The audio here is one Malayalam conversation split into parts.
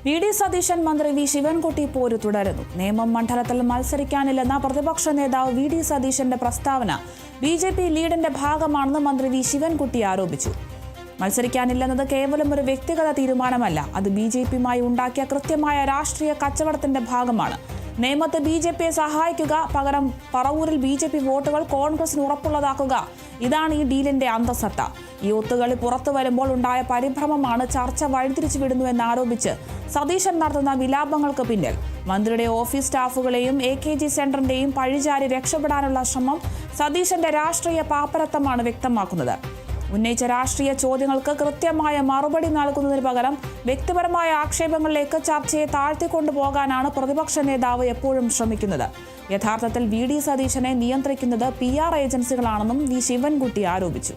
വി ഡി സതീശൻ മന്ത്രി വി ശിവൻകുട്ടി പോര് തുടരുന്നു. നേമം മണ്ഡലത്തിൽ മത്സരിക്കാനില്ലെന്ന പ്രതിപക്ഷ നേതാവ് വി ഡി സതീശന്റെ പ്രസ്താവന ബി.ജെ.പി. ലീഡിന്റെ ഭാഗമാണെന്ന് മന്ത്രി വി ശിവൻകുട്ടി ആരോപിച്ചു. മത്സരിക്കാനില്ലെന്നത് കേവലം ഒരു വ്യക്തിഗത തീരുമാനമല്ല, അത് ബി.ജെ.പിയുമായി ഉണ്ടാക്കിയ കൃത്യമായ രാഷ്ട്രീയ കച്ചവടത്തിന്റെ ഭാഗമാണ്. നേമത്ത് ബി.ജെ.പിയെ സഹായിക്കുക, പകരം പറവൂരിൽ ബി.ജെ.പി. വോട്ടുകൾ കോൺഗ്രസിന് ഉറപ്പുള്ളതാക്കുക, ഇതാണ് ഈ ഡീലിന്റെ അന്തസത്ത. ഈ ഒത്തുകളി പുറത്തു വരുമ്പോൾ ഉണ്ടായ പരിഭ്രമമാണ് ചർച്ച വഴിതിരിച്ചു വിടുന്നുവെന്നാരോപിച്ച് സതീശൻ നടത്തുന്ന വിലാപങ്ങൾക്ക് പിന്നിൽ മന്ത്രിയുടെ ഓഫീസ് സ്റ്റാഫുകളെയും AKG സെന്ററിന്റെയും പഴിചാരി രക്ഷപ്പെടാനുള്ള ശ്രമം സതീശന്റെ രാഷ്ട്രീയ പാപ്പരത്വമാണ് വ്യക്തമാക്കുന്നത്. ഉന്നയിച്ച രാഷ്ട്രീയ ചോദ്യങ്ങൾക്ക് കൃത്യമായ മറുപടി നൽകുന്നതിന് പകരം വ്യക്തിപരമായ ആക്ഷേപങ്ങളിലേക്ക് ചർച്ചയെ താഴ്ത്തിക്കൊണ്ടുപോകാനാണ് പ്രതിപക്ഷ നേതാവ് എപ്പോഴും ശ്രമിക്കുന്നത്. യഥാർത്ഥത്തിൽ വി ഡി സതീശനെ നിയന്ത്രിക്കുന്നത് PR ഏജൻസികളാണെന്നും വി ശിവൻകുട്ടി ആരോപിച്ചു.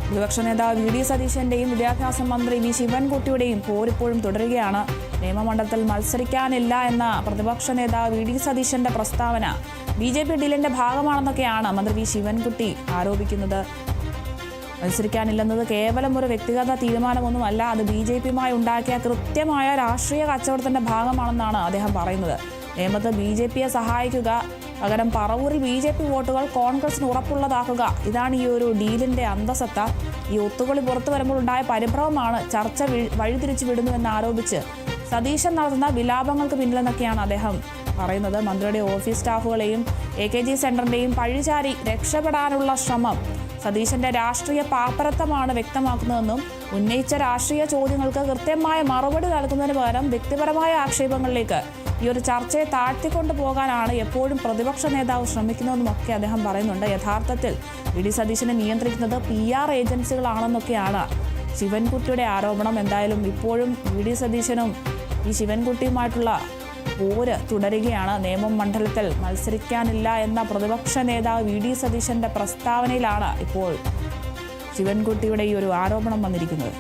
പ്രതിപക്ഷ നേതാവ് വി ഡി സതീശന്റെയും വിദ്യാഭ്യാസ മന്ത്രി വി ശിവൻകുട്ടിയുടെയും പോരിപ്പോഴും തുടരുകയാണ്. നിയമമണ്ഡലത്തിൽ മത്സരിക്കാനില്ല എന്ന പ്രതിപക്ഷ നേതാവ് വി ഡി സതീശന്റെ പ്രസ്താവന ബി.ജെ.പി. ഡീലിന്റെ ഭാഗമാണെന്നൊക്കെയാണ് മന്ത്രി വി ശിവൻകുട്ടി ആരോപിക്കുന്നത്. മത്സരിക്കാനില്ലെന്നത് കേവലം ഒരു വ്യക്തിഗത തീരുമാനമൊന്നുമല്ല, അത് ബി.ജെ.പിയുമായി ഉണ്ടാക്കിയ കൃത്യമായ രാഷ്ട്രീയ കച്ചവടത്തിന്റെ ഭാഗമാണെന്നാണ് അദ്ദേഹം പറയുന്നത്. നേമത്ത് ബി.ജെ.പിയെ സഹായിക്കുക, പകരം പറവൂരിൽ ബി.ജെ.പി. വോട്ടുകൾ കോൺഗ്രസിന് ഉറപ്പുള്ളതാക്കുക, ഇതാണ് ഈ ഒരു ഡീലിന്റെ അന്തസത്ത. ഈ ഒത്തുകളി പുറത്തു വരുമ്പോൾ ഉണ്ടായ പരിഭ്രമമാണ് ചർച്ച വഴിതിരിച്ചു വിടുന്നുവെന്നാരോപിച്ച് സതീശൻ നടത്തുന്ന വിലാപങ്ങൾക്ക് പിന്നിലെന്നൊക്കെയാണ് അദ്ദേഹം പറയുന്നത്. മന്ത്രിയുടെ ഓഫീസ് സ്റ്റാഫുകളെയും AKG സെന്ററിന്റെയും പഴിചാരി രക്ഷപ്പെടാനുള്ള ശ്രമം സതീശന്റെ രാഷ്ട്രീയ പാപ്പരത്വമാണ് വ്യക്തമാക്കുന്നതെന്നും ഉന്നയിച്ച രാഷ്ട്രീയ ചോദ്യങ്ങൾക്ക് കൃത്യമായ മറുപടി നൽകുന്നതിന് പകരം വ്യക്തിപരമായ ആക്ഷേപങ്ങളിലേക്ക് ഈ ഒരു ചർച്ചയെ താഴ്ത്തിക്കൊണ്ടു പോകാനാണ് എപ്പോഴും പ്രതിപക്ഷ നേതാവ് ശ്രമിക്കുന്നതെന്നുമൊക്കെ അദ്ദേഹം പറയുന്നുണ്ട്. യഥാർത്ഥത്തിൽ വി ഡി സതീശനെ നിയന്ത്രിക്കുന്നത് PR ഏജൻസികളാണെന്നൊക്കെയാണ് ശിവൻകുട്ടിയുടെ ആരോപണം. എന്തായാലും ഇപ്പോഴും വി ഡി സതീശനും ഈ ശിവൻകുട്ടിയുമായിട്ടുള്ള പോര് തുടരുകയാണ്. നേമം മണ്ഡലത്തിൽ മത്സരിക്കാനില്ല എന്ന പ്രതിപക്ഷ നേതാവ് വി ഡി സതീശന്റെ പ്രസ്താവനയിലാണ് ഇപ്പോൾ ശിവൻകുട്ടിയുടെ ഈ ഒരു ആരോപണം വന്നിരിക്കുന്നത്.